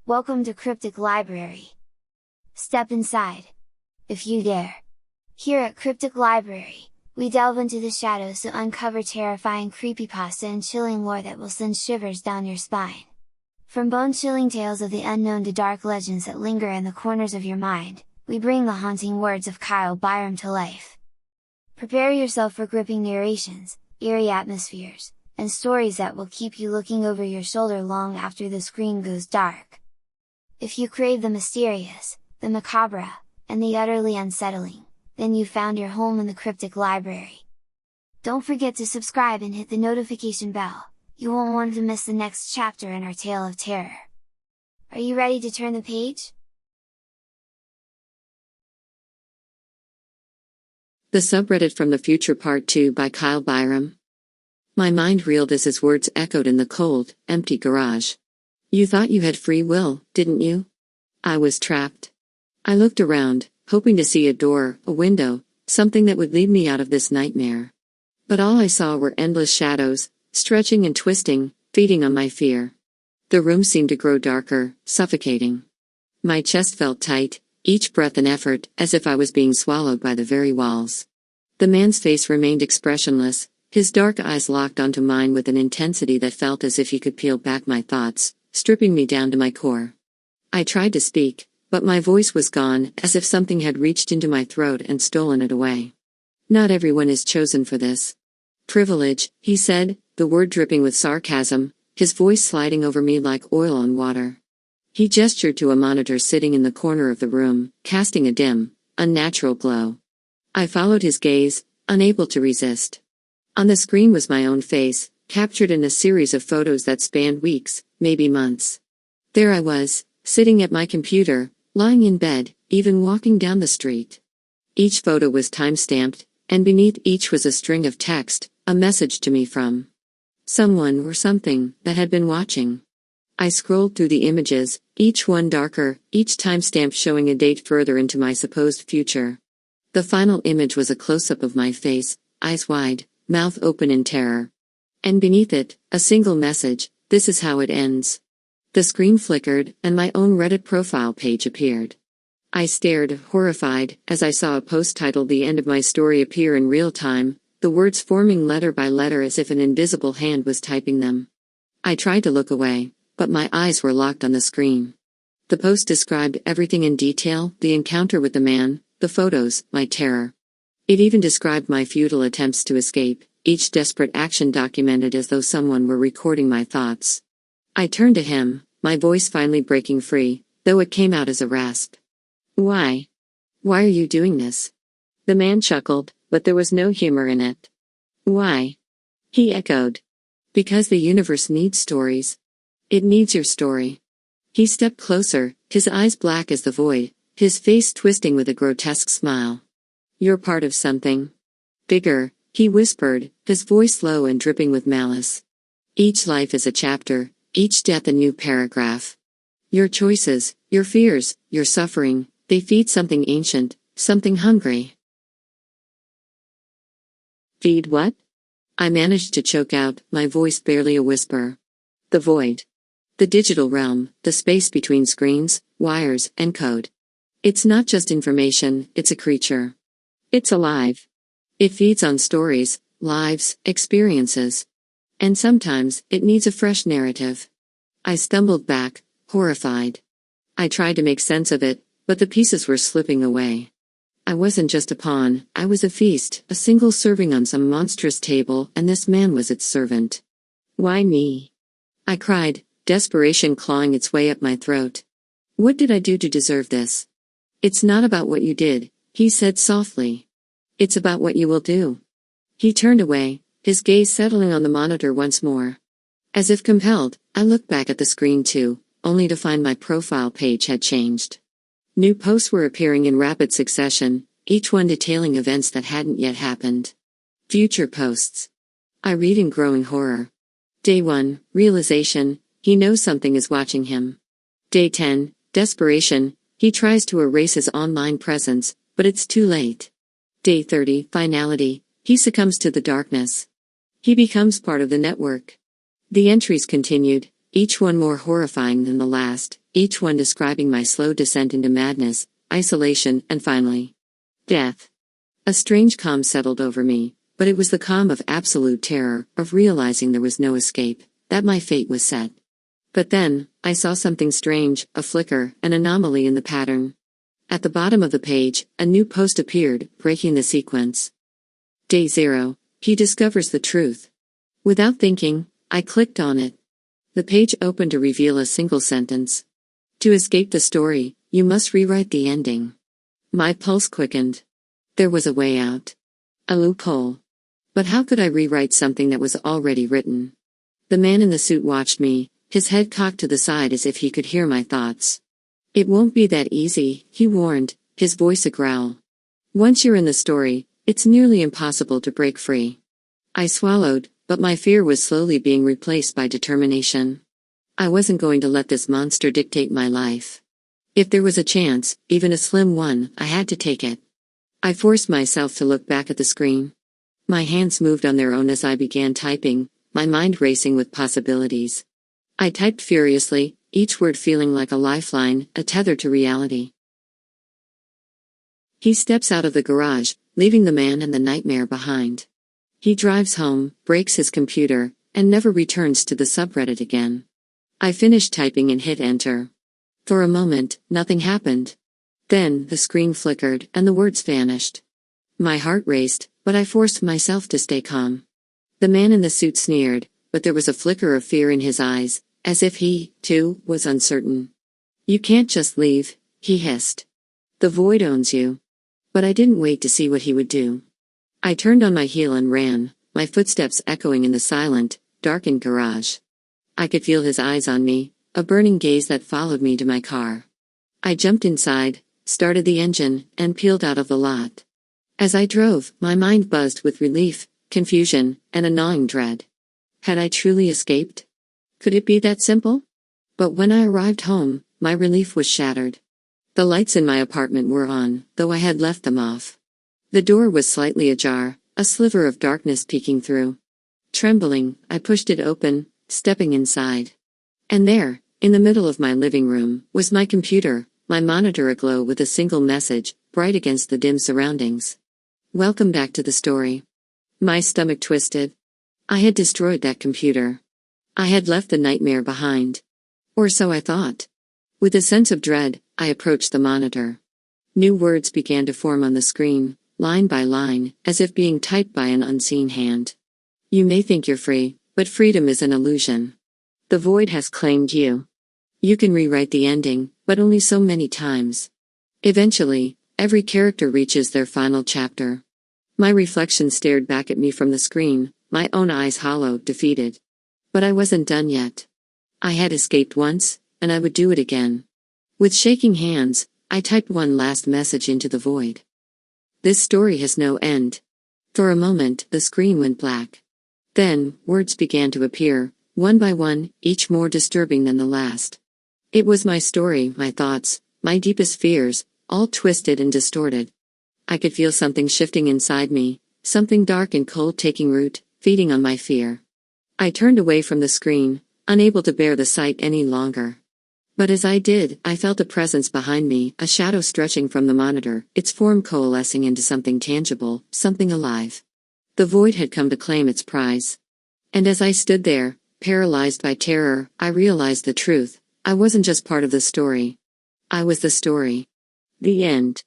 Welcome to Cryptic Library. Step inside, if you dare. Here at Cryptic Library, we delve into the shadows to uncover terrifying creepypasta and chilling lore that will send shivers down your spine. From bone-chilling tales of the unknown to dark legends that linger in the corners of your mind, we bring the haunting words of Kyle Byram to life. Prepare yourself for gripping narrations, eerie atmospheres, and stories that will keep you looking over your shoulder long after the screen goes dark. If you crave the mysterious, the macabre, and the utterly unsettling, then you found your home in the Cryptic Library. Don't forget to subscribe and hit the notification bell, you won't want to miss the next chapter in our tale of terror. Are you ready to turn the page? The Subreddit from the Future Part 2 by Kyle Byram. My mind reeled as his words echoed in the cold, empty garage. You thought you had free will, didn't you? I was trapped. I looked around, hoping to see a door, a window, something that would lead me out of this nightmare. But all I saw were endless shadows, stretching and twisting, feeding on my fear. The room seemed to grow darker, suffocating. My chest felt tight, each breath an effort, as if I was being swallowed by the very walls. The man's face remained expressionless, his dark eyes locked onto mine with an intensity that felt as if he could peel back my thoughts, stripping me down to my core. I tried to speak, but my voice was gone, as if something had reached into my throat and stolen it away. Not everyone is chosen for this. Privilege, he said, the word dripping with sarcasm, his voice sliding over me like oil on water. He gestured to a monitor sitting in the corner of the room, casting a dim, unnatural glow. I followed his gaze, unable to resist. On the screen was my own face, captured in a series of photos that spanned weeks, maybe months. There I was, sitting at my computer, lying in bed, even walking down the street. Each photo was time-stamped, and beneath each was a string of text, a message to me from someone or something that had been watching. I scrolled through the images, each one darker, each timestamp showing a date further into my supposed future. The final image was a close-up of my face, eyes wide, mouth open in terror. And beneath it, a single message, "This is how it ends." The screen flickered, and my own Reddit profile page appeared. I stared, horrified, as I saw a post titled "The End of My Story" appear in real time, the words forming letter by letter as if an invisible hand was typing them. I tried to look away, but my eyes were locked on the screen. The post described everything in detail, the encounter with the man, the photos, my terror. It even described my futile attempts to escape, each desperate action documented as though someone were recording my thoughts. I turned to him, my voice finally breaking free, though it came out as a rasp. Why? Why are you doing this? The man chuckled, but there was no humor in it. Why? He echoed. Because the universe needs stories. It needs your story. He stepped closer, his eyes black as the void, his face twisting with a grotesque smile. You're part of something bigger, he whispered, his voice low and dripping with malice. Each life is a chapter, each death a new paragraph. Your choices, your fears, your suffering, they feed something ancient, something hungry. Feed what? I managed to choke out, my voice barely a whisper. The void. The digital realm, the space between screens, wires, and code. It's not just information, it's a creature. It's alive. It feeds on stories, lives, experiences. And sometimes, it needs a fresh narrative. I stumbled back, horrified. I tried to make sense of it, but the pieces were slipping away. I wasn't just a pawn, I was a feast, a single serving on some monstrous table, and this man was its servant. Why me? I cried, desperation clawing its way up my throat. What did I do to deserve this? It's not about what you did, he said softly. It's about what you will do. He turned away, his gaze settling on the monitor once more. As if compelled, I looked back at the screen too, only to find my profile page had changed. New posts were appearing in rapid succession, each one detailing events that hadn't yet happened. Future posts. I read in growing horror. Day 1, realization, he knows something is watching him. Day 10, desperation, he tries to erase his online presence, but it's too late. Day 30, finality, he succumbs to the darkness. He becomes part of the network. The entries continued, each one more horrifying than the last, each one describing my slow descent into madness, isolation, and finally, death. A strange calm settled over me, but it was the calm of absolute terror, of realizing there was no escape, that my fate was set. But then, I saw something strange, a flicker, an anomaly in the pattern. At the bottom of the page, a new post appeared, breaking the sequence. Day 0, he discovers the truth. Without thinking, I clicked on it. The page opened to reveal a single sentence. To escape the story, you must rewrite the ending. My pulse quickened. There was a way out. A loophole. But how could I rewrite something that was already written? The man in the suit watched me, his head cocked to the side as if he could hear my thoughts. It won't be that easy, he warned, his voice a growl. Once you're in the story, it's nearly impossible to break free. I swallowed, but my fear was slowly being replaced by determination. I wasn't going to let this monster dictate my life. If there was a chance, even a slim one, I had to take it. I forced myself to look back at the screen. My hands moved on their own as I began typing, my mind racing with possibilities. I typed furiously, each word feeling like a lifeline, a tether to reality. He steps out of the garage, leaving the man and the nightmare behind. He drives home, breaks his computer, and never returns to the subreddit again. I finished typing and hit enter. For a moment, nothing happened. Then, the screen flickered, and the words vanished. My heart raced, but I forced myself to stay calm. The man in the suit sneered, but there was a flicker of fear in his eyes, as if he, too, was uncertain. You can't just leave, he hissed. The void owns you. But I didn't wait to see what he would do. I turned on my heel and ran, my footsteps echoing in the silent, darkened garage. I could feel his eyes on me, a burning gaze that followed me to my car. I jumped inside, started the engine, and peeled out of the lot. As I drove, my mind buzzed with relief, confusion, and a gnawing dread. Had I truly escaped? Could it be that simple? But when I arrived home, my relief was shattered. The lights in my apartment were on, though I had left them off. The door was slightly ajar, a sliver of darkness peeking through. Trembling, I pushed it open, stepping inside. And there, in the middle of my living room, was my computer, my monitor aglow with a single message, bright against the dim surroundings. Welcome back to the story. My stomach twisted. I had destroyed that computer. I had left the nightmare behind. Or so I thought. With a sense of dread, I approached the monitor. New words began to form on the screen, line by line, as if being typed by an unseen hand. You may think you're free, but freedom is an illusion. The void has claimed you. You can rewrite the ending, but only so many times. Eventually, every character reaches their final chapter. My reflection stared back at me from the screen, my own eyes hollow, defeated. But I wasn't done yet. I had escaped once, and I would do it again. With shaking hands, I typed one last message into the void. This story has no end. For a moment, the screen went black. Then, words began to appear, one by one, each more disturbing than the last. It was my story, my thoughts, my deepest fears, all twisted and distorted. I could feel something shifting inside me, something dark and cold taking root, feeding on my fear. I turned away from the screen, unable to bear the sight any longer. But as I did, I felt a presence behind me, a shadow stretching from the monitor, its form coalescing into something tangible, something alive. The void had come to claim its prize. And as I stood there, paralyzed by terror, I realized the truth. I wasn't just part of the story. I was the story. The end.